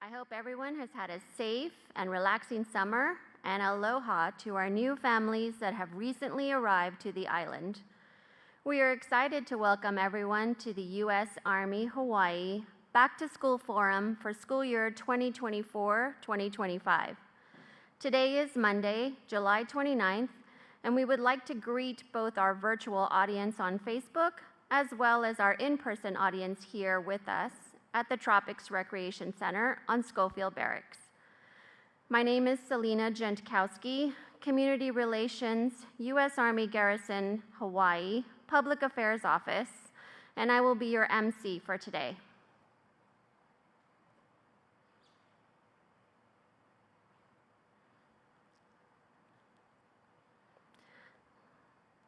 I hope everyone has had a safe and relaxing summer, and aloha to our new families that have recently arrived to the island. We are excited to welcome everyone to the U.S. Army Hawaii Back to School Forum for school year 2024-2025. Today is Monday, July 29th, and we would like to greet both our virtual audience on Facebook as well as our in-person audience here with us at the Tropics Recreation Center on Schofield Barracks. My name is Selena Gentkowski, Community Relations, U.S. Army Garrison, Hawaii, Public Affairs Office, and I will be your MC for today.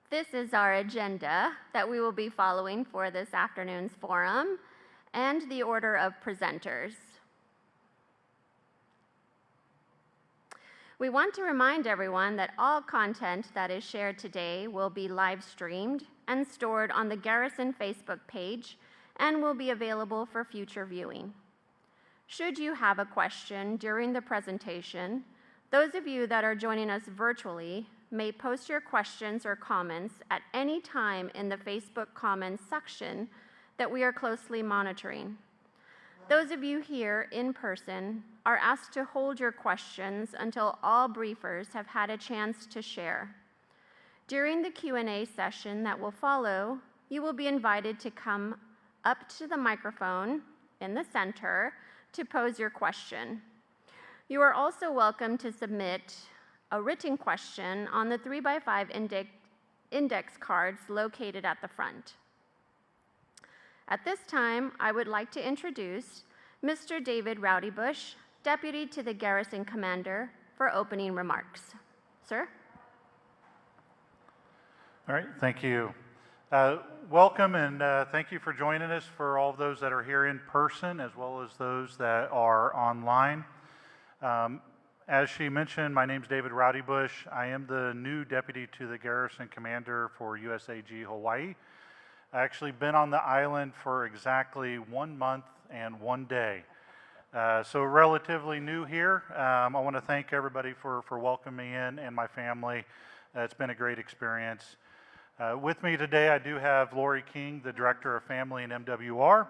This is our agenda that we will be following for this afternoon's forum and the order of presenters. We want to remind everyone that all content that is shared today will be live streamed and stored on the Garrison Facebook page and will be available for future viewing. Should you have a question during the presentation, those of you that are joining us virtually may post your questions or comments at any time in the Facebook comments section that we are closely monitoring. Those of you here in person are asked to hold your questions until all briefers have had a chance to share. During the Q&A session that will follow, you will be invited to come up to the microphone in the center to pose your question. You are also welcome to submit a written question on the 3x5 index cards located at the front. At this time, I would like to introduce Mr. David Rowdybush, Deputy to the Garrison Commander, for opening remarks. Sir? All right, thank you. Welcome and thank you for joining us, for all of those that are here in person as well as those that are online. As she mentioned, my name is David Rowdybush. I am the new Deputy to the Garrison Commander for USAG Hawaii. I actually been on the island for exactly 1 month and 1 day. So relatively new here. I want to thank everybody for welcoming me in and my family. It's been a great experience. With me today, I do have Lori King, the Director of Family and MWR.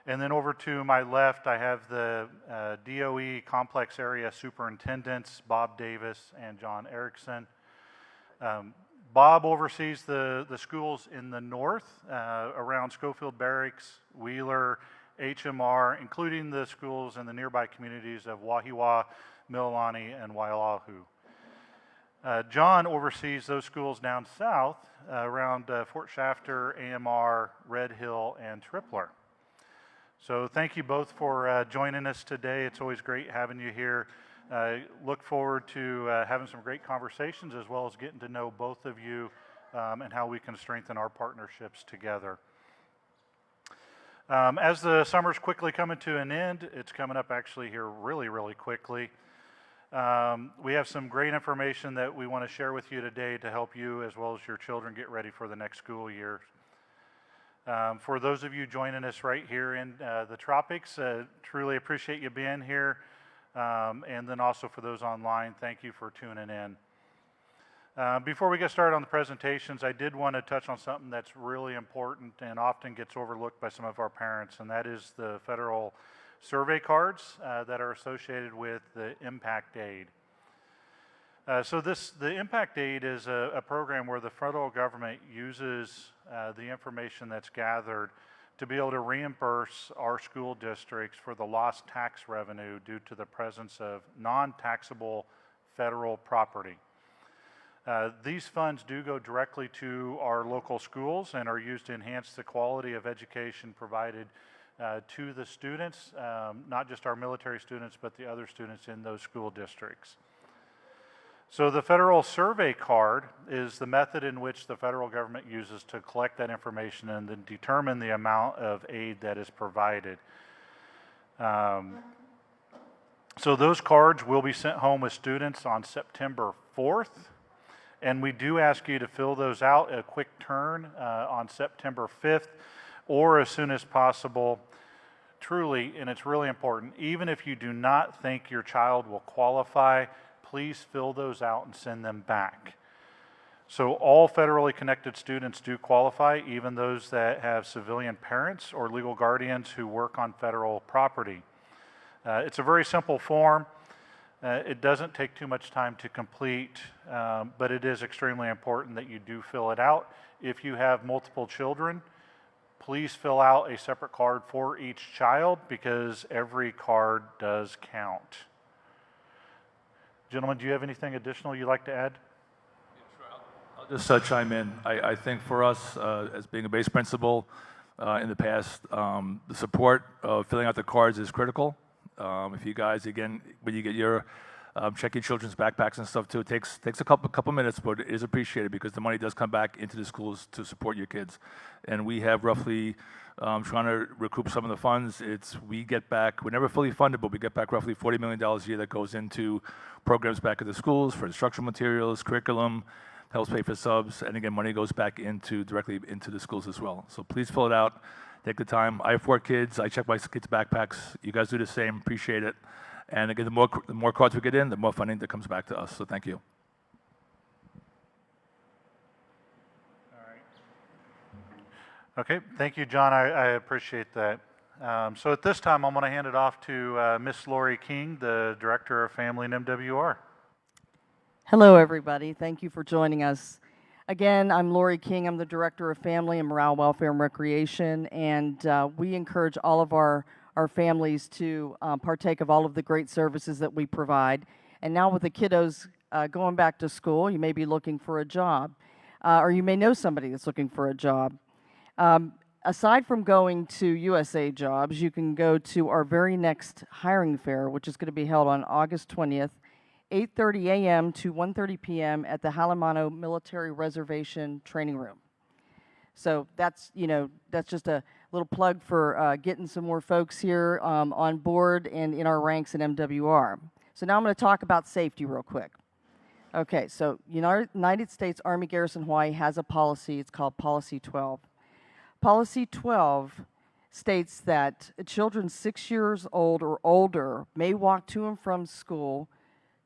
And then over to my left, I have the DOE Complex Area Superintendents, Bob Davis and John Erickson. Bob oversees the schools in the north around Schofield Barracks, Wheeler, HMR, including the schools in the nearby communities of Wahiawa, Mililani, and Waialahu. John oversees those schools down south around Fort Shafter, AMR, Red Hill, and Tripler. So thank you both for joining us today. It's always great having you here. Look forward to having some great conversations as well as getting to know both of you and how we can strengthen our partnerships together. As the summer's quickly coming to an end, it's coming up actually here really quickly. We have some great information that we want to share with you today to help you as well as your children get ready for the next school year. For those of you joining us right here in the tropics, truly appreciate you being here. And then also for those online, thank you for tuning in. Before we get started on the presentations, I did want to touch on something that's really important and often gets overlooked by some of our parents, and that is the federal survey cards that are associated with the Impact Aid. So the Impact Aid is a program where the federal government uses the information that's gathered to be able to reimburse our school districts for the lost tax revenue due to the presence of non-taxable federal property. These funds do go directly to our local schools and are used to enhance the quality of education provided to the students, not just our military students, but the other students in those school districts. So the federal survey card is the method in which the federal government uses to collect that information and then determine the amount of aid that is provided. So those cards will be sent home with students on September 4th. And we do ask you to fill those out a quick turn on September 5th or as soon as possible. truly, and it's really important, even if you do not think your child will qualify, please fill those out and send them back. So all federally connected students do qualify, even those that have civilian parents or legal guardians who work on federal property. It's a very simple form. It doesn't take too much time to complete, but it is extremely important that you do fill it out. If you have multiple children, please fill out a separate card for each child because every card does count. Gentlemen, do you have anything additional you'd like to add? I'll just chime in. I think for us, as being a base principal in the past, the support of filling out the cards is critical. If you guys, again, when you get your check your children's backpacks and stuff too, it takes a couple minutes, but it is appreciated because the money does come back into the schools to support your kids. And we have roughly, trying to recoup some of the funds, we get back, we're never fully funded, but we get back roughly $40 million a year that goes into programs back at the schools for instructional materials, curriculum, helps pay for subs, and again, money goes back directly into the schools as well. So please fill it out, take the time. I have 4 kids, I check my kids' backpacks. You guys do the same, appreciate it. And again, the more cards we get in, the more funding that comes back to us, so thank you. All right. Okay, thank you, John, I appreciate that. So at this time, I'm gonna hand it off to Miss Lori King, the Director of Family and MWR. Hello, everybody. Thank you for joining us. Again, I'm Lori King. I'm the Director of Family and Morale, Welfare, and Recreation, and we encourage all of our families to partake of all of the great services that we provide. And now with the kiddos going back to school, you may be looking for a job, or you may know somebody that's looking for a job. Aside from going to USA Jobs, you can go to our very next hiring fair, which is going to be held on August 20th, 8:30 a.m. to 1:30 p.m. at the Halamano Military Reservation Training Room. So that's just a little plug for getting some more folks here on board and in our ranks in MWR. So now I'm going to talk about safety real quick. Okay, so United States Army Garrison Hawaii has a policy. It's called Policy 12. Policy 12 states that children 6 years old or older may walk to and from school,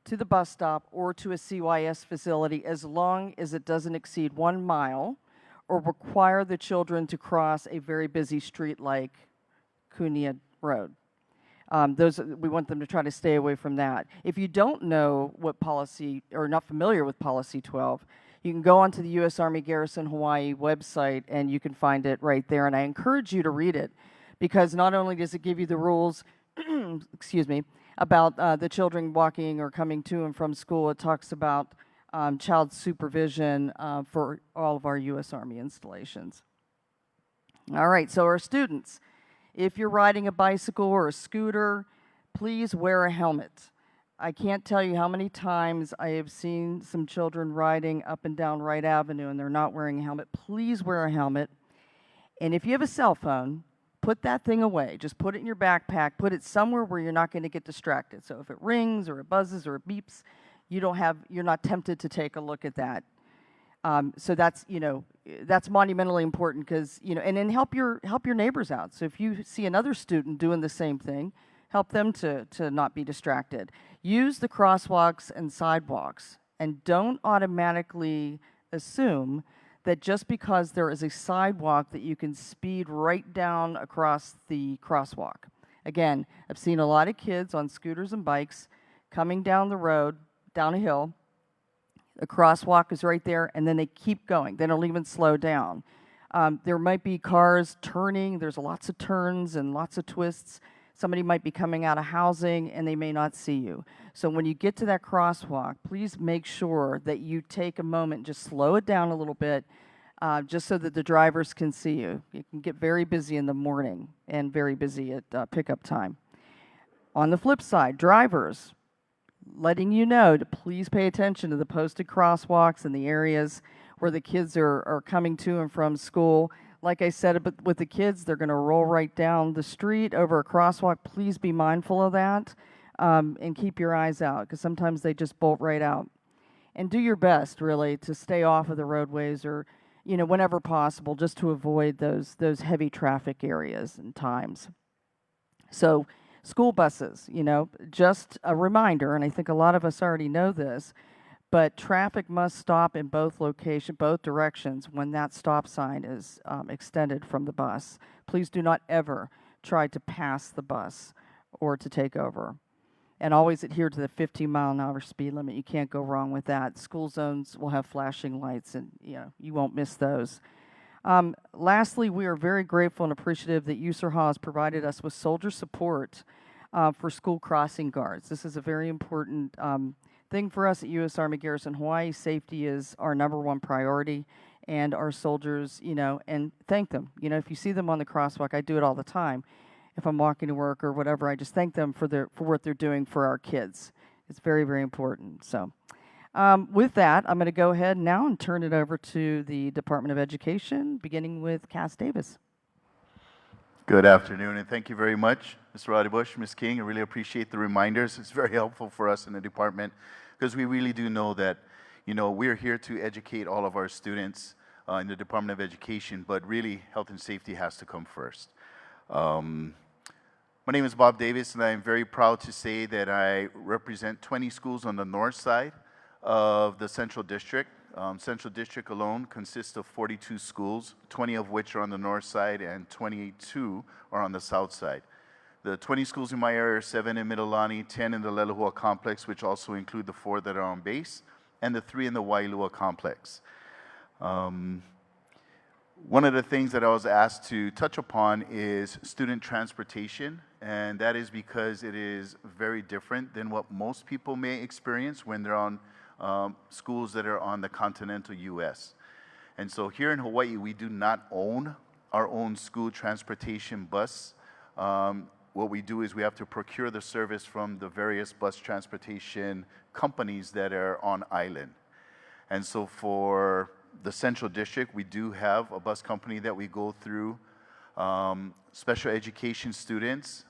to the bus stop, or to a CYS facility as long as it doesn't exceed 1 mile or require the children to cross a very busy street like Kunia Road. We want them to try to stay away from that. If you don't know what policy, or not familiar with Policy 12, you can go onto the U.S. Army Garrison Hawaii website and you can find it right there. And I encourage you to read it because not only does it give you the rules, excuse me, about the children walking or coming to and from school, it talks about child supervision for all of our U.S. Army installations. All right, so our students, if you're riding a bicycle or a scooter, please wear a helmet. I can't tell you how many times I have seen some children riding up and down Wright Avenue and they're not wearing a helmet. Please wear a helmet. And if you have a cell phone, put that thing away. Just put it in your backpack. Put it somewhere where you're not going to get distracted. So if it rings or it buzzes or it beeps, you're not tempted to take a look at that. So that's monumentally important because, and then help your neighbors out. So if you see another student doing the same thing, help them to not be distracted. Use the crosswalks and sidewalks, and don't automatically assume that just because there is a sidewalk that you can speed right down across the crosswalk. Again, I've seen a lot of kids on scooters and bikes coming down the road, down a hill. The crosswalk is right there, and then they keep going. They don't even slow down. There might be cars turning. There's lots of turns and lots of twists. Somebody might be coming out of housing, and they may not see you. So when you get to that crosswalk, please make sure that you take a moment, just slow it down a little bit, just so that the drivers can see you. It can get very busy in the morning and very busy at pickup time. On the flip side, drivers, letting you know to please pay attention to the posted crosswalks in the areas where the kids are coming to and from school. Like I said, with the kids, they're going to roll right down the street over a crosswalk. Please be mindful of that and keep your eyes out because sometimes they just bolt right out. And do your best, really, to stay off of the roadways or, whenever possible, just to avoid those heavy traffic areas and times. So, school buses, just a reminder, and I think a lot of us already know this, but traffic must stop in both directions when that stop sign is extended from the bus. Please do not ever try to pass the bus or to take over. And always adhere to the 15-mile-an-hour speed limit. You can't go wrong with that. School zones will have flashing lights, and you won't miss those. Lastly, we are very grateful and appreciative that USERHA has provided us with soldier support for school crossing guards. This is a very important thing for us at U.S. Army Garrison Hawaii. Safety is our #1 priority, and our soldiers, and thank them. If you see them on the crosswalk, I do it all the time. If I'm walking to work or whatever, I just thank them for what they're doing for our kids. It's very, very important. So with that, I'm going to go ahead now and turn it over to the Department of Education, beginning with Cass Davis. Good afternoon, and thank you very much, Mr. Roddy Bush, Ms. King. I really appreciate the reminders. It's very helpful for us in the department because we really do know that, we're here to educate all of our students in the Department of Education, but really health and safety has to come first. My name is Bob Davis, and I'm very proud to say that I represent 20 schools on the north side of the Central District. Central District alone consists of 42 schools, 20 of which are on the north side and 22 are on the south side. The 20 schools in my area are 7 in Mililani, 10 in the Lelehua complex, which also include the 4 that are on base, and the 3 in the Wailua complex. One of the things that I was asked to touch upon is student transportation, and that is because it is very different than what most people may experience when they're on schools that are on the continental U.S. And so here in Hawaii, we do not own our own school transportation bus. What we do is we have to procure the service from the various bus transportation companies that are on island. And so for the Central District, we do have a bus company that we go through. Special education students,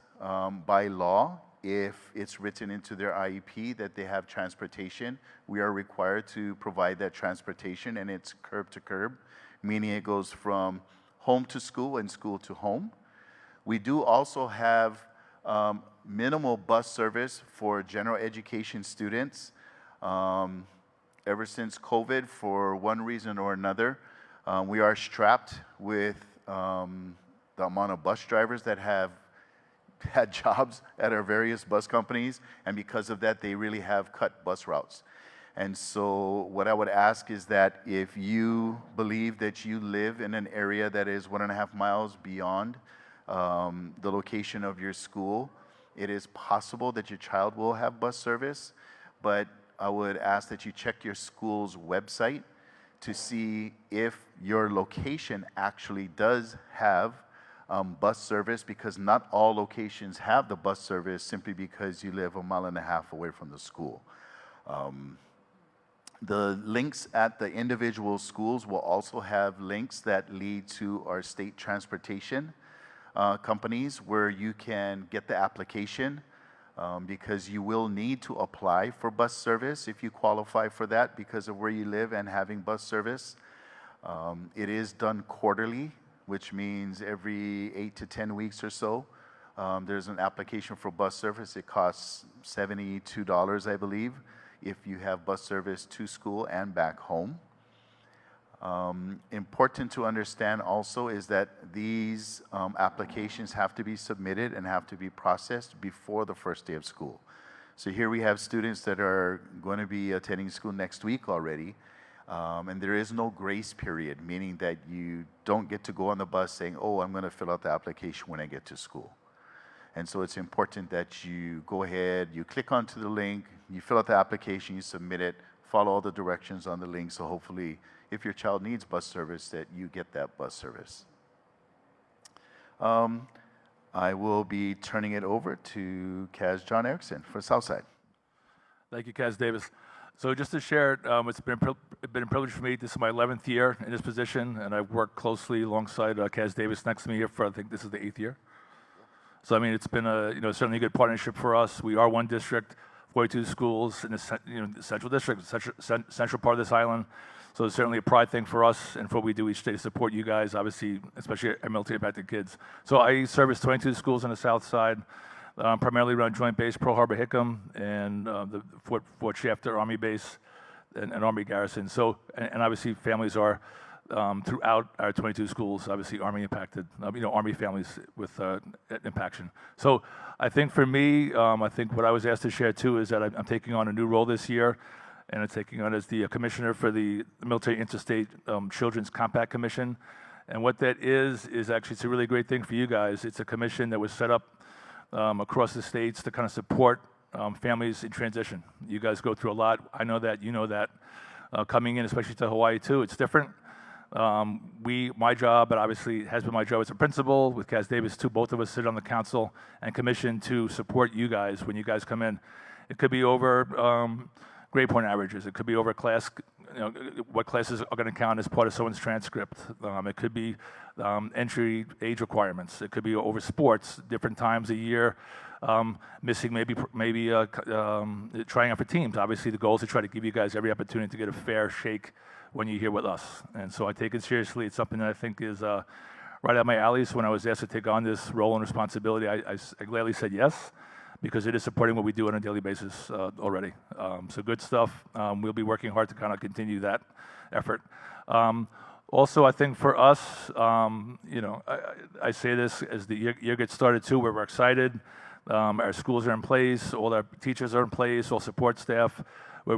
by law, if it's written into their IEP that they have transportation, we are required to provide that transportation, and it's curb to curb, meaning it goes from home to school and school to home. We do also have minimal bus service for general education students. Ever since COVID, for one reason or another, we are strapped with the amount of bus drivers that have had jobs at our various bus companies, and because of that, they really have cut bus routes. And so what I would ask is that if you believe that you live in an area that is 1.5 miles beyond the location of your school, it is possible that your child will have bus service, but I would ask that you check your school's website to see if your location actually does have bus service, because not all locations have the bus service simply because you live 1.5 miles away from the school. The links at the individual schools will also have links that lead to our state transportation companies where you can get the application, because you will need to apply for bus service if you qualify for that because of where you live and having bus service. It is done quarterly, which means every 8 to 10 weeks or so, there's an application for bus service. It costs $72, I believe, if you have bus service to school and back home. Important to understand also is that these applications have to be submitted and have to be processed before the first day of school. So here we have students that are going to be attending school next week already, and there is no grace period, meaning that you don't get to go on the bus saying, oh, I'm going to fill out the application when I get to school. And so it's important that you go ahead, you click onto the link, you fill out the application, you submit it, follow all the directions on the link, so hopefully if your child needs bus service, that you get that bus service. I will be turning it over to Kaz John Erickson for Southside. Thank you, Cass Davis. So just to share, it's been a privilege for me. This is my 11th year in this position, and I've worked closely alongside Cass Davis next to me here for, I think this is the 8th year. So I mean, it's been a certainly a good partnership for us. We are one district, 42 schools in the Central District, central part of this island. So it's certainly a pride thing for us and for what we do each day to support you guys, obviously, especially our military impacted kids. So I service 22 schools on the south side, primarily around Joint Base Pearl Harbor Hickam and the Fort Shafter Army Base and Army Garrison. So, and obviously families are throughout our 22 schools, obviously Army impacted, Army families with impaction. So I think for me, I think what I was asked to share too is that I'm taking on a new role this year, and I'm taking on as the commissioner for the Military Interstate Children's Compact Commission. And what that is actually, it's a really great thing for you guys. It's a commission that was set up across the states to kind of support families in transition. You guys go through a lot. I know that, you know that. Coming in, especially to Hawaii too, it's different. My job, but obviously it has been my job as a principal with Kaz Davis too, both of us sit on the council and commission to support you guys when you guys come in. It could be over grade point averages. It could be over class, what classes are going to count as part of someone's transcript. It could be entry age requirements. It could be over sports, different times a year, missing maybe trying out for teams. Obviously the goal is to try to give you guys every opportunity to get a fair shake when you're here with us. And so I take it seriously. It's something that I think is right up my alley. So when I was asked to take on this role and responsibility, I gladly said yes, because it is supporting what we do on a daily basis already. So good stuff. We'll be working hard to kind of continue that effort. Also, I think for us, I say this as the year gets started too, where we're excited. Our schools are in place, all our teachers are in place, all support staff. We're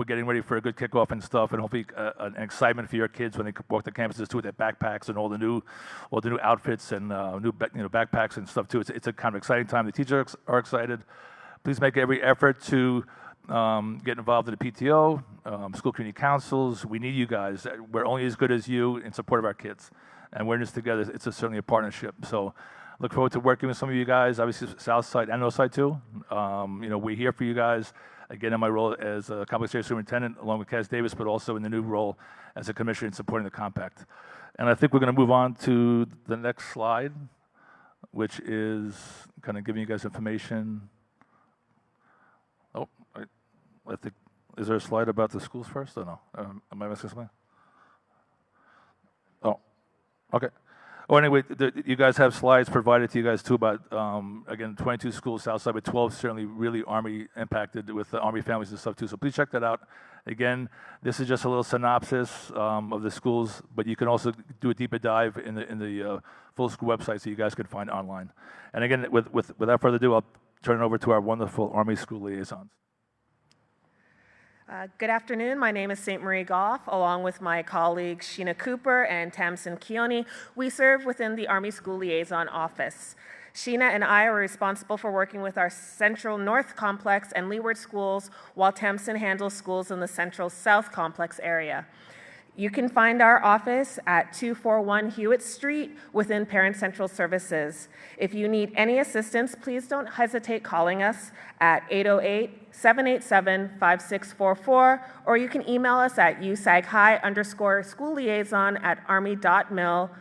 getting ready for a good kickoff and stuff, and hopefully an excitement for your kids when they walk the campuses too with their backpacks and all the new outfits and new backpacks and stuff too. It's a kind of exciting time. The teachers are excited. Please make every effort to get involved in the PTO, school community councils. We need you guys. We're only as good as you in support of our kids, and we're in this together. It's certainly a partnership. So look forward to working with some of you guys, obviously South Side and North Side too. We're here for you guys. Again, in my role as a complex area superintendent, along with Kaz Davis, but also in the new role as a commissioner in supporting the compact. And I think we're going to move on to the next slide, which is kind of giving you guys information. Oh, I think, is there a slide about the schools first or no? Am I missing something? Oh, okay. Oh, anyway, you guys have slides provided to you guys too about, again, 22 schools Southside, but 12 certainly really Army impacted with the Army families and stuff too. So please check that out. Again, this is just a little synopsis of the schools, but you can also do a deeper dive in the full school website so you guys can find online. And again, without further ado, I'll turn it over to our wonderful Army school liaisons. Good afternoon. My name is St. Marie Goff, along with my colleagues Sheena Cooper and Tamsin Keone. We serve within the Army School Liaison Office. Sheena and I are responsible for working with our Central North Complex and Leeward schools, while Tamsin handles schools in the Central South Complex area. You can find our office at 241 Hewitt Street within Parent Central Services. If you need any assistance, please don't hesitate calling us at 808-787-5644, or you can email us at usaghi_schoolliaison@army.mil.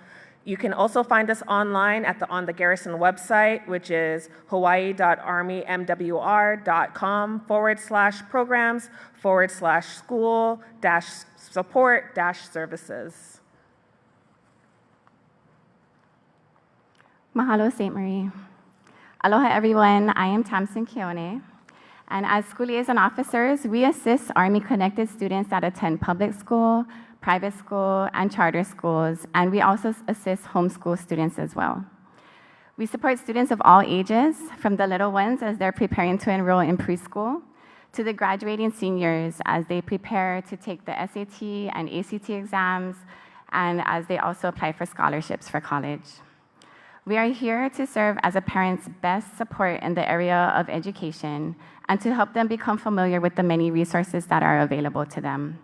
You can also find us online on the Garrison website, which is hawaii.armymwr.com/programs/school-support-services. Mahalo, St. Marie. Aloha, everyone. I am Tamsin Keone. And as school liaison officers, we assist Army-connected students that attend public school, private school, and charter schools, and we also assist homeschool students as well. We support students of all ages, from the little ones as they're preparing to enroll in preschool, to the graduating seniors as they prepare to take the SAT and ACT exams, and as they also apply for scholarships for college. We are here to serve as a parent's best support in the area of education and to help them become familiar with the many resources that are available to them.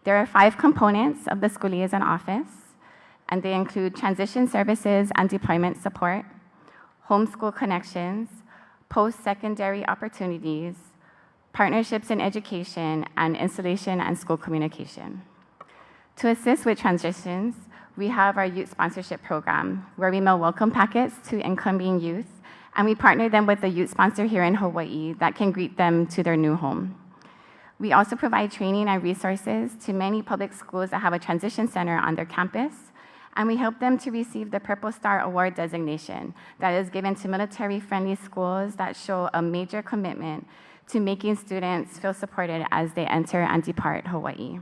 There are 5 components of the School Liaison Office, and they include transition services and deployment support, homeschool connections, post-secondary opportunities, partnerships in education, and installation and school communication. To assist with transitions, we have our youth sponsorship program, where we mail welcome packets to incoming youth, and we partner them with a youth sponsor here in Hawaii that can greet them to their new home. We also provide training and resources to many public schools that have a transition center on their campus, and we help them to receive the Purple Star Award designation that is given to military-friendly schools that show a major commitment to making students feel supported as they enter and depart Hawaii.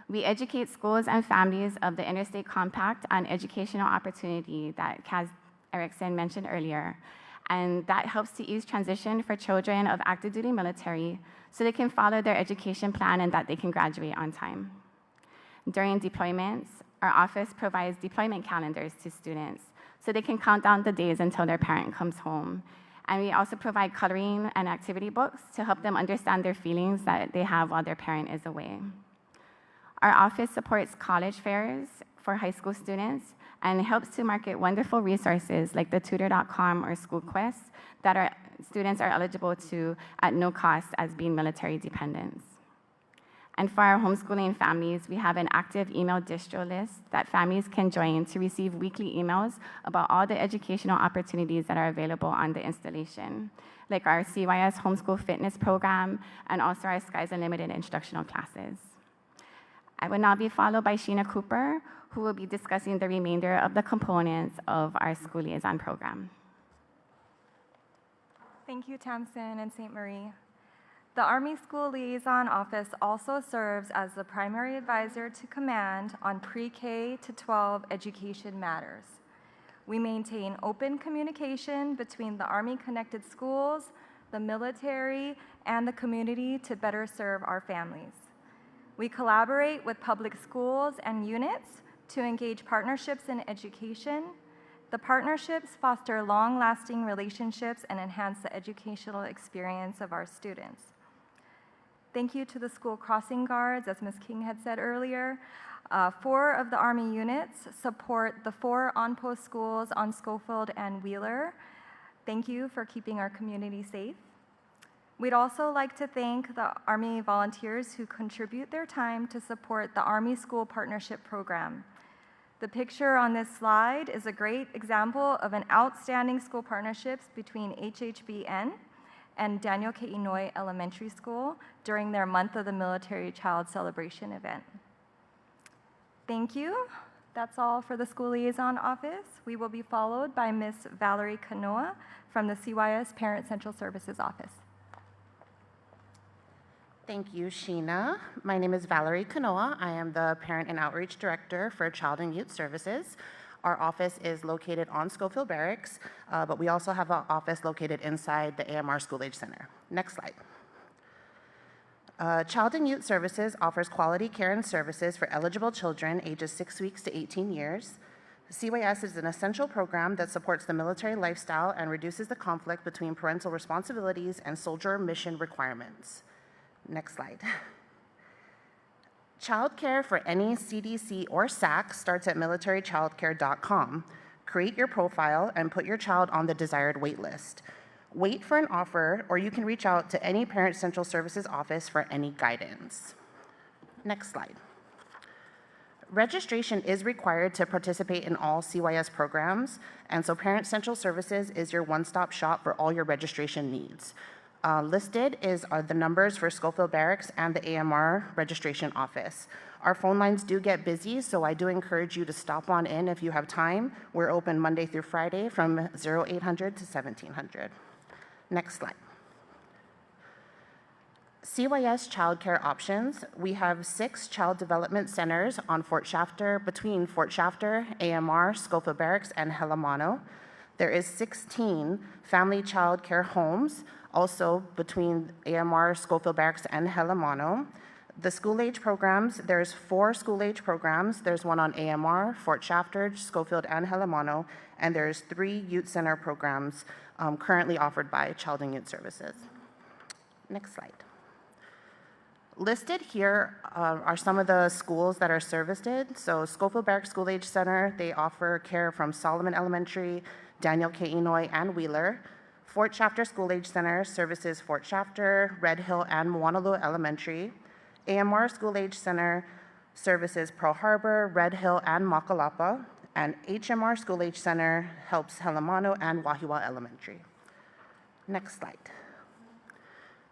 We educate schools and families of the Interstate Compact on educational opportunity that Kaz Erickson mentioned earlier, and that helps to ease transition for children of active duty military so they can follow their education plan and that they can graduate on time. During deployments, our office provides deployment calendars to students so they can count down the days until their parent comes home. And we also provide coloring and activity books to help them understand their feelings that they have while their parent is away. Our office supports college fairs for high school students and helps to market wonderful resources like the tutor.com or SchoolQuest that students are eligible to at no cost as being military dependents. And for our homeschooling families, we have an active email distro list that families can join to receive weekly emails about all the educational opportunities that are available on the installation, like our CYS homeschool fitness program and also our Skies Unlimited instructional classes. I will now be followed by Sheena Cooper, who will be discussing the remainder of the components of our school liaison program. Thank you, Tamsin and St. Marie. The Army School Liaison Office also serves as the primary advisor to command on pre-K to 12 education matters. We maintain open communication between the Army-connected schools, the military, and the community to better serve our families. We collaborate with public schools and units to engage partnerships in education. The partnerships foster long-lasting relationships and enhance the educational experience of our students. Thank you to the school crossing guards, as Ms. King had said earlier. 4 of the Army units support the 4 on-post schools on Schofield and Wheeler. Thank you for keeping our community safe. We'd also like to thank the Army volunteers who contribute their time to support the Army School Partnership Program. The picture on this slide is a great example of an outstanding school partnerships between HHBN and Daniel K. Inouye Elementary School during their Month of the Military Child celebration event. Thank you. That's all for the School Liaison Office. We will be followed by Ms. Valerie Kanoa from the CYS Parent Central Services Office. Thank you, Sheena. My name is Valerie Kanoa. I am the Parent and Outreach Director for Child and Youth Services. Our office is located on Schofield Barracks, but we also have an office located inside the AMR School Age Center. Next slide. Child and Youth Services offers quality care and services for eligible children ages 6 weeks to 18 years. CYS is an essential program that supports the military lifestyle and reduces the conflict between parental responsibilities and soldier mission requirements. Next slide. Childcare for any CDC or SAC starts at militarychildcare.com. Create your profile and put your child on the desired wait list. Wait for an offer, or you can reach out to any Parent Central Services office for any guidance. Next slide. Registration is required to participate in all CYS programs, and so Parent Central Services is your one-stop shop for all your registration needs. Listed are the numbers for Schofield Barracks and the AMR registration office. Our phone lines do get busy, so I do encourage you to stop on in if you have time. We're open Monday through Friday from 0800 to 1700. Next slide. CYS childcare options. We have 6 child development centers on Fort Shafter, between Fort Shafter, AMR, Schofield Barracks, and Helamano. There is 16 family child care homes, also between AMR, Schofield Barracks, and Helamano. The school age programs, there's 4 school age programs. There's one on AMR, Fort Shafter, Schofield, and Helamano, and there's 3 youth center programs currently offered by Child and Youth Services. Next slide. Listed here are some of the schools that are serviced. So Schofield Barracks School Age Center, they offer care from Solomon Elementary, Daniel K. Inouye, and Wheeler. Fort Shafter School Age Center services Fort Shafter, Red Hill, and Moanalua Elementary. AMR School Age Center services Pearl Harbor, Red Hill, and Makalapa. And HMR School Age Center helps Helamano and Wahiawa Elementary. Next slide.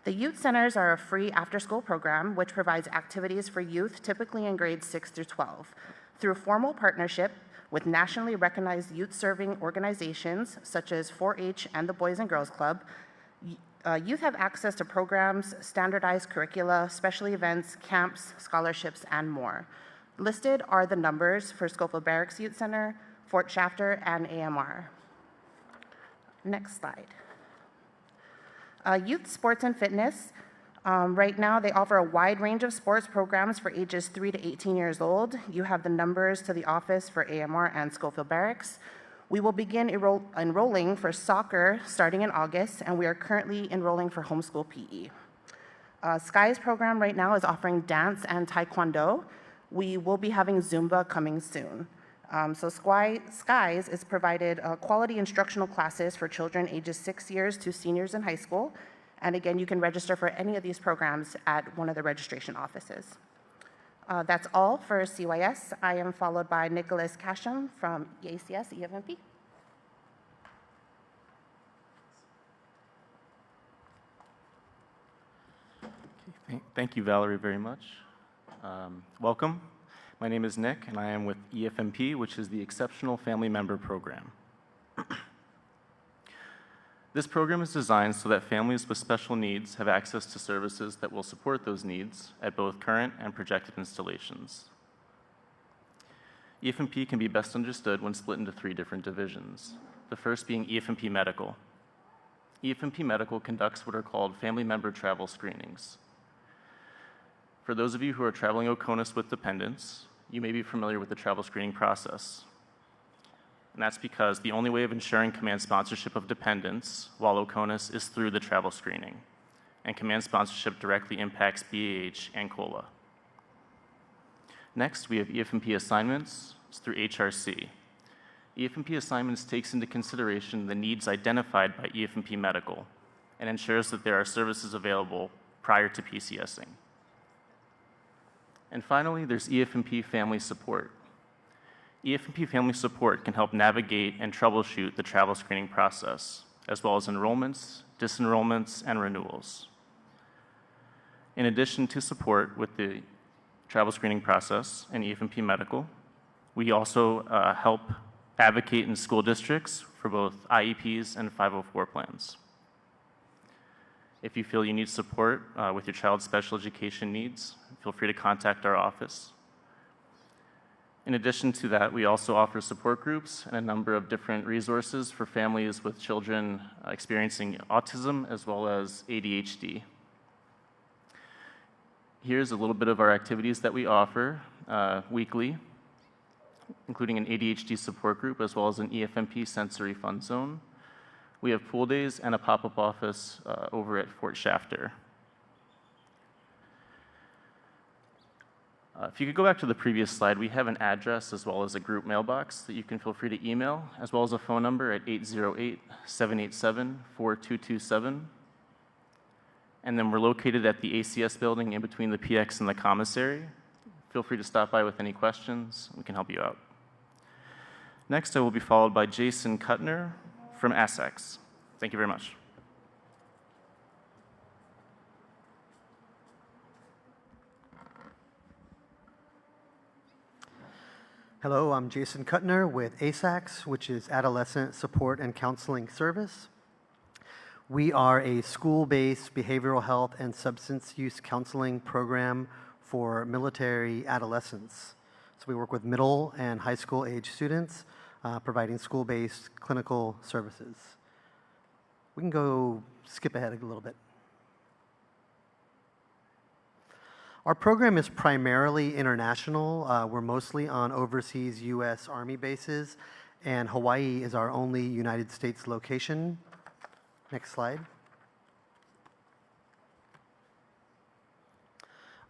The youth centers are a free after-school program which provides activities for youth typically in grades 6 through 12. Through formal partnership with nationally recognized youth-serving organizations such as 4-H and the Boys and Girls Club, youth have access to programs, standardized curricula, special events, camps, scholarships, and more. Listed are the numbers for Schofield Barracks Youth Center, Fort Shafter, and AMR. Next slide. Youth sports and fitness. Right now, they offer a wide range of sports programs for ages 3 to 18 years old. You have the numbers to the office for AMR and Schofield Barracks. We will begin enrolling for soccer starting in August, and we are currently enrolling for homeschool PE. Sky's program right now is offering dance and taekwondo. We will be having Zumba coming soon. So Skies is provided quality instructional classes for children ages 6 years to seniors in high school. And again, you can register for any of these programs at one of the registration offices. That's all for CYS. I am followed by Nicholas Casham from ACS EFMP. Thank you, Valerie, very much. Welcome. My name is Nick, and I am with EFMP, which is the Exceptional Family Member Program. This program is designed so that families with special needs have access to services that will support those needs at both current and projected installations. EFMP can be best understood when split into 3 different divisions, the first being EFMP Medical. EFMP Medical conducts what are called family member travel screenings. For those of you who are traveling OCONUS with dependents, you may be familiar with the travel screening process. And that's because the only way of ensuring command sponsorship of dependents while OCONUS is through the travel screening. And command sponsorship directly impacts BAH and COLA. Next, we have EFMP assignments through HRC. EFMP assignments takes into consideration the needs identified by EFMP Medical and ensures that there are services available prior to PCSing. And finally, there's EFMP Family Support. EFMP Family Support can help navigate and troubleshoot the travel screening process, as well as enrollments, disenrollments, and renewals. In addition to support with the travel screening process and EFMP Medical, we also help advocate in school districts for both IEPs and 504 plans. If you feel you need support with your child's special education needs, feel free to contact our office. In addition to that, we also offer support groups and a number of different resources for families with children experiencing autism as well as ADHD. Here's a little bit of our activities that we offer weekly, including an ADHD support group as well as an EFMP sensory fun zone. We have pool days and a pop-up office over at Fort Shafter. If you could go back to the previous slide, we have an address as well as a group mailbox that you can feel free to email, as well as a phone number at 808-787-4227. And then we're located at the ACS building in between the PX and the commissary. Feel free to stop by with any questions. We can help you out. Next, I will be followed by Jason Kuttner from ASACS. Thank you very much. Hello, I'm Jason Kuttner with ASACS, which is Adolescent Support and Counseling Service. We are a school-based behavioral health and substance use counseling program for military adolescents. So we work with middle and high school age students, providing school-based clinical services. We can go skip ahead a little bit. Our program is primarily international. We're mostly on overseas U.S. Army bases, and Hawaii is our only United States location. Next slide.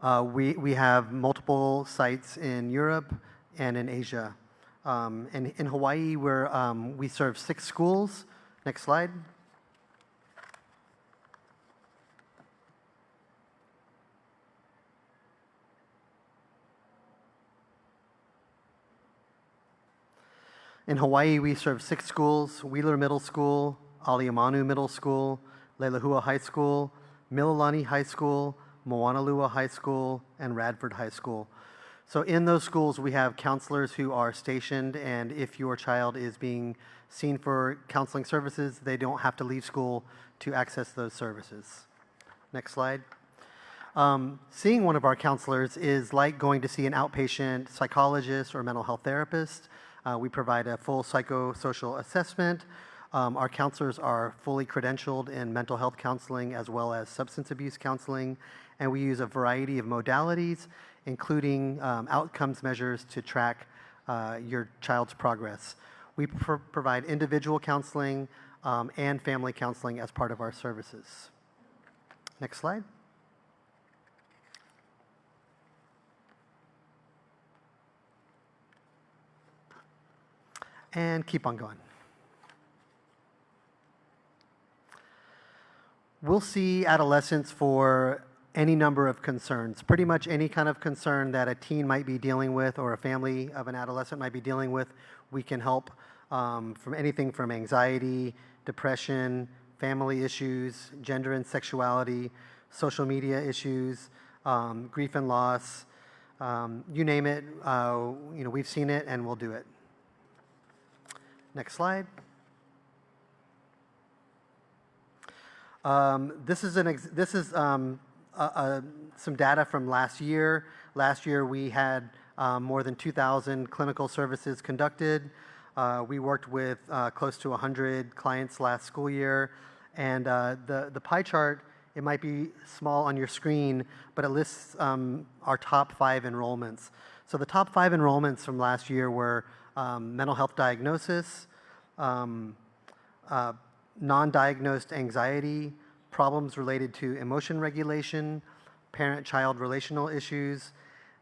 We have multiple sites in Europe and in Asia. And in Hawaii, we serve 6 schools. Next slide. In Hawaii, we serve 6 schools: Wheeler Middle School, Aliamanu Middle School, Leilehua High School, Mililani High School, Moanalua High School, and Radford High School. So in those schools, we have counselors who are stationed, and if your child is being seen for counseling services, they don't have to leave school to access those services. Next slide. Seeing one of our counselors is like going to see an outpatient psychologist or mental health therapist. We provide a full psychosocial assessment. Our counselors are fully credentialed in mental health counseling as well as substance abuse counseling, and we use a variety of modalities, including outcomes measures to track your child's progress. We provide individual counseling and family counseling as part of our services. Next slide. And keep on going. We'll see adolescents for any number of concerns, pretty much any kind of concern that a teen might be dealing with or a family of an adolescent might be dealing with. We can help from anything from anxiety, depression, family issues, gender and sexuality, social media issues, grief and loss, you name it. We've seen it and we'll do it. Next slide. This is some data from last year. Last year we had more than 2,000 clinical services conducted. We worked with close to 100 clients last school year. And the pie chart, it might be small on your screen, but it lists our top 5 enrollments. So the top 5 enrollments from last year were mental health diagnosis, non-diagnosed anxiety, problems related to emotion regulation, parent-child relational issues,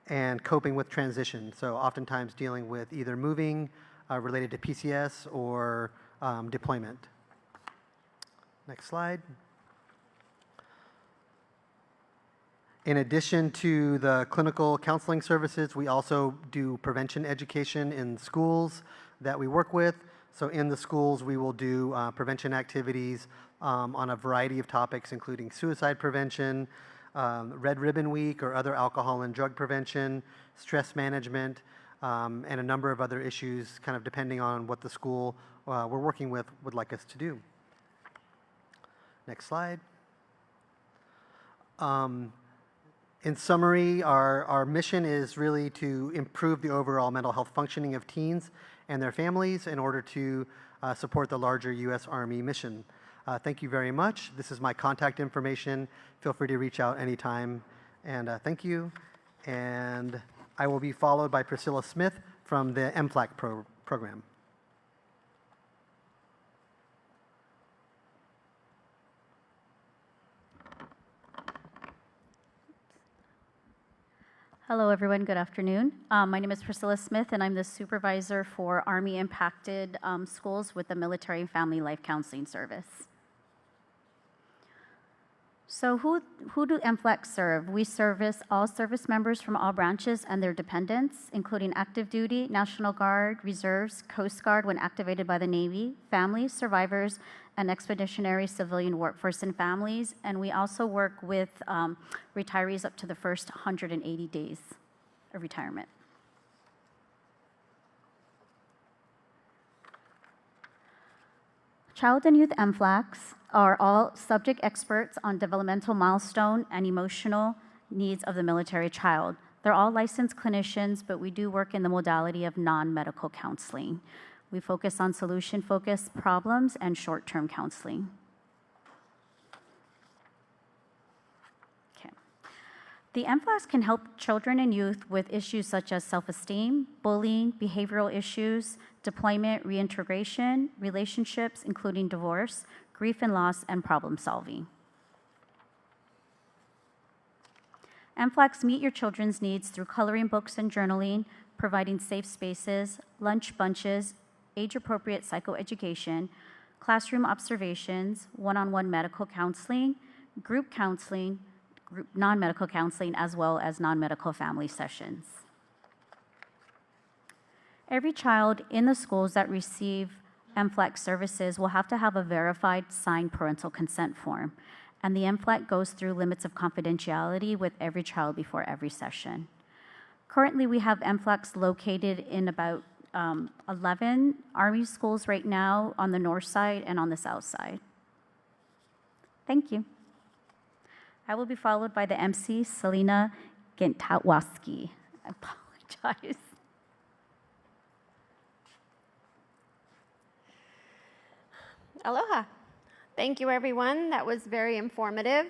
and coping with transition. So oftentimes dealing with either moving related to PCS or deployment. Next slide. In addition to the clinical counseling services, we also do prevention education in schools that we work with. So in the schools, we will do prevention activities on a variety of topics, including suicide prevention, Red Ribbon Week or other alcohol and drug prevention, stress management, and a number of other issues, kind of depending on what the school we're working with would like us to do. Next slide. In summary, our mission is really to improve the overall mental health functioning of teens and their families in order to support the larger U.S. Army mission. Thank you very much. This is my contact information. Feel free to reach out anytime. And thank you. And I will be followed by Priscilla Smith from the MFLAC program. Hello, everyone. Good afternoon. My name is Priscilla Smith, and I'm the supervisor for Army-impacted schools with the Military and Family Life Counseling Service. So who do MFLAC serve? We service all service members from all branches and their dependents, including active duty, National Guard, reserves, Coast Guard when activated by the Navy, families, survivors, and expeditionary civilian workforce and families. And we also work with retirees up to the first 180 days of retirement. Child and youth MFLACs are all subject experts on developmental milestone and emotional needs of the military child. They're all licensed clinicians, but we do work in the modality of non-medical counseling. We focus on solution-focused problems and short-term counseling. Okay. The MFLACs can help children and youth with issues such as self-esteem, bullying, behavioral issues, deployment, reintegration, relationships, including divorce, grief and loss, and problem solving. MFLACs meet your children's needs through coloring books and journaling, providing safe spaces, lunch bunches, age-appropriate psychoeducation, classroom observations, one-on-one medical counseling, group counseling, non-medical counseling, as well as non-medical family sessions. Every child in the schools that receive MFLAC services will have to have a verified signed parental consent form. and the MFLEC goes through limits of confidentiality with every child before every session. Currently, we have MFLECs located in about 11 Army schools right now on the north side and on the south side. Thank you. I will be followed by the MC, Selena Gentawski. I apologize. Aloha. Thank you, everyone. That was very informative.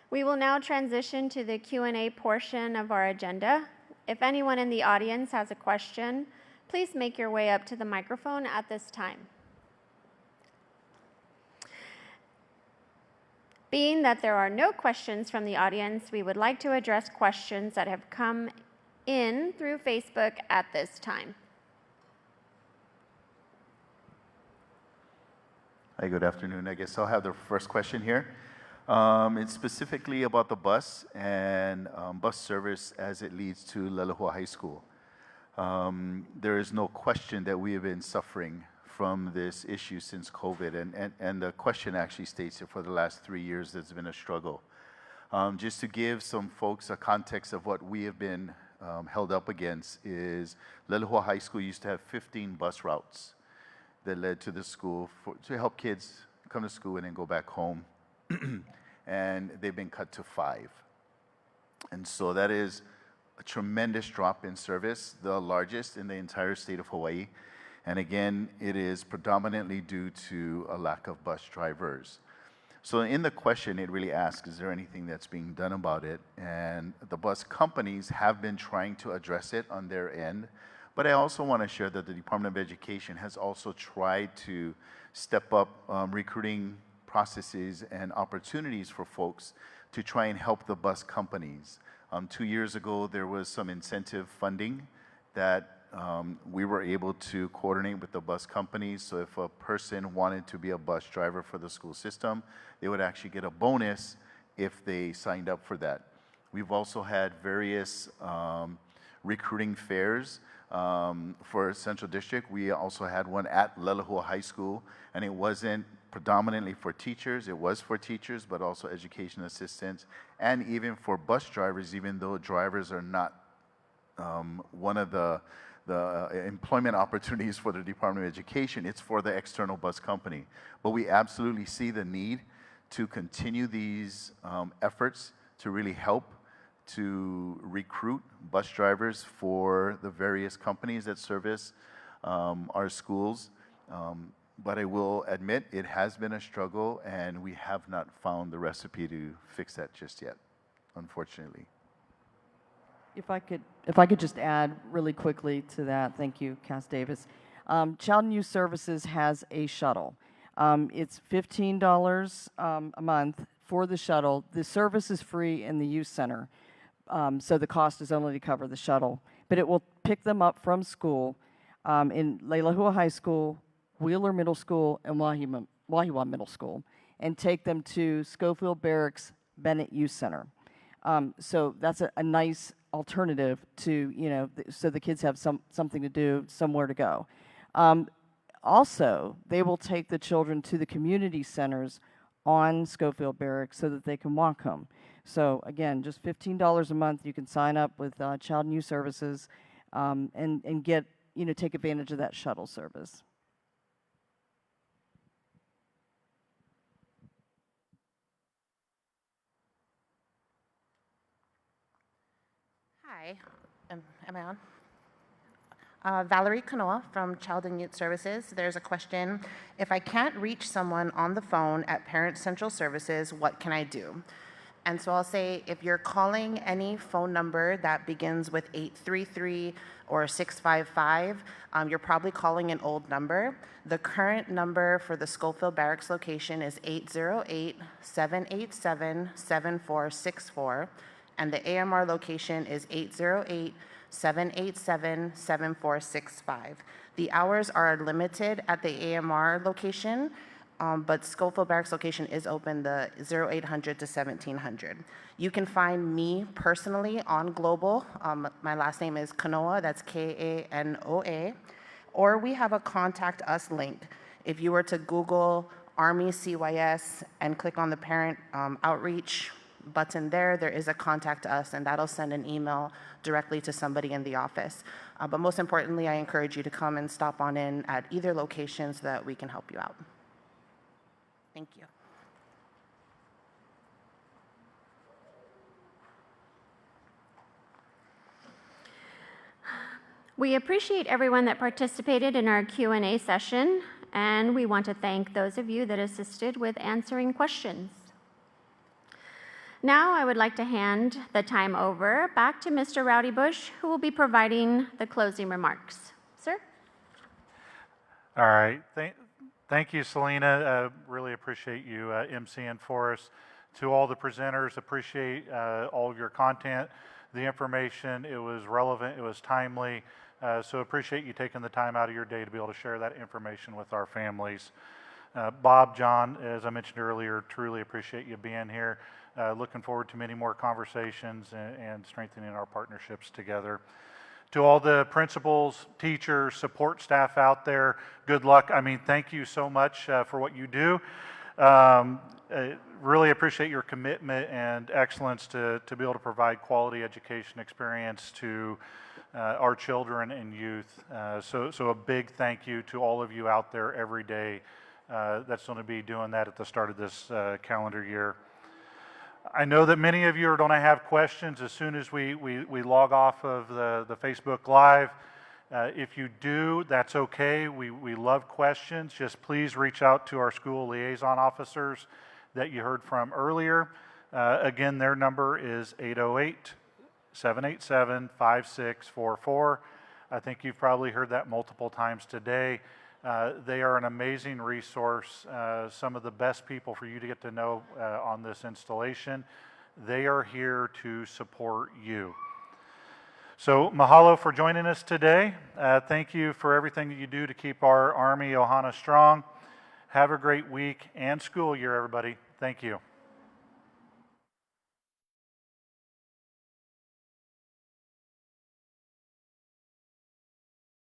We will now transition to the Q&A portion of our agenda. If anyone in the audience has a question, please make your way up to the microphone at this time. Being that there are no questions from the audience, we would like to address questions that have come in through Facebook at this time. Hi, good afternoon. I guess I'll have the first question here. It's specifically about the bus and bus service as it leads to Lelehua High School. There is no question that we have been suffering from this issue since COVID, and the question actually states that for the last 3 years there's been a struggle. Just to give some folks a context of what we have been held up against is Lelehua High School used to have 15 bus routes that led to the school to help kids come to school and then go back home. And they've been cut to 5. And so that is a tremendous drop in service, the largest in the entire state of Hawaii. And again, it is predominantly due to a lack of bus drivers. So in the question, it really asks, is there anything that's being done about it? And the bus companies have been trying to address it on their end. But I also want to share that the Department of Education has also tried to step up recruiting processes and opportunities for folks to try and help the bus companies. 2 years ago, there was some incentive funding that we were able to coordinate with the bus companies. So if a person wanted to be a bus driver for the school system, they would actually get a bonus if they signed up for that. We've also had various recruiting fairs for Central District. We also had one at Lelehua High School, and it wasn't predominantly for teachers. It was for teachers, but also education assistants, and even for bus drivers, even though drivers are not one of the employment opportunities for the Department of Education. It's for the external bus company. But we absolutely see the need to continue these efforts to really help to recruit bus drivers for the various companies that service our schools. But I will admit it has been a struggle, and we have not found the recipe to fix that just yet, unfortunately. If I could just add really quickly to that, thank you, Cass Davis. Child and Youth Services has a shuttle. It's $15 a month for the shuttle. The service is free in the youth center, so the cost is only to cover the shuttle. But it will pick them up from school in Lelehua High School, Wheeler Middle School, and Wahiawa Middle School, and take them to Schofield Barracks Bennett Youth Center. So that's a nice alternative to, so the kids have something to do, somewhere to go. Also, they will take the children to the community centers on Schofield Barracks so that they can walk home. So again, just $15 a month. You can sign up with Child and Youth Services and get, take advantage of that shuttle service. Hi, am I on? Valerie Kanoa from Child and Youth Services. There's a question. If I can't reach someone on the phone at Parent Central Services, what can I do? And so I'll say, if you're calling any phone number that begins with 833 or 655, you're probably calling an old number. The current number for the Schofield Barracks location is 808-787-7464. And the AMR location is 808-787-7465. The hours are limited at the AMR location, but Schofield Barracks location is open the 0800 to 1700. You can find me personally on Global. My last name is Kanoa, that's Kanoa, or we have a contact us link. If you were to Google Army CYS and click on the parent outreach button there. There is a contact us, and that'll send an email directly to somebody in the office. But most importantly, I encourage you to come and stop on in at either location so that we can help you out. Thank you. We appreciate everyone that participated in our Q&A session, and we want to thank those of you that assisted with answering questions. Now I would like to hand the time over back to Mr. Rowdy Bush, who will be providing the closing remarks. Sir? All right. Thank you, Selena. Really appreciate you emceeing for us. To all the presenters, appreciate all of your content, the information. It was relevant, it was timely. So appreciate you taking the time out of your day to be able to share that information with our families. Bob, John, as I mentioned earlier, truly appreciate you being here. Looking forward to many more conversations and strengthening our partnerships together. To all the principals, teachers, support staff out there, good luck. I mean, thank you so much for what you do. Really appreciate your commitment and excellence to be able to provide quality education experience to our children and youth. So a big thank you to all of you out there every day that's going to be doing that at the start of this calendar year. I know that many of you are going to have questions as soon as we log off of the Facebook Live. If you do, that's okay. We love questions. Just please reach out to our school liaison officers that you heard from earlier. Again, their number is 808-787-5644. I think you've probably heard that multiple times today. They are an amazing resource, some of the best people for you to get to know on this installation. They are here to support you. So mahalo for joining us today. Thank you for everything that you do to keep our Army Ohana strong. Have a great week and school year, everybody. Thank you.